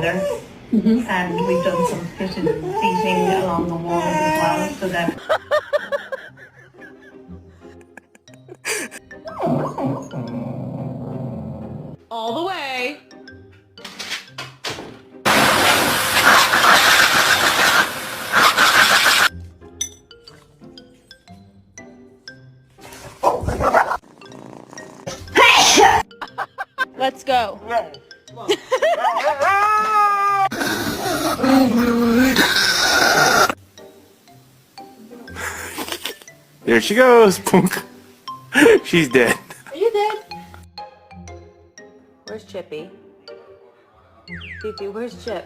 And we've done some fitted seating along the walls as well, so that all the way. Let's go. There she goes. Punk. She's dead. Are you dead? Where's Chippy? Fifi, where's Chip?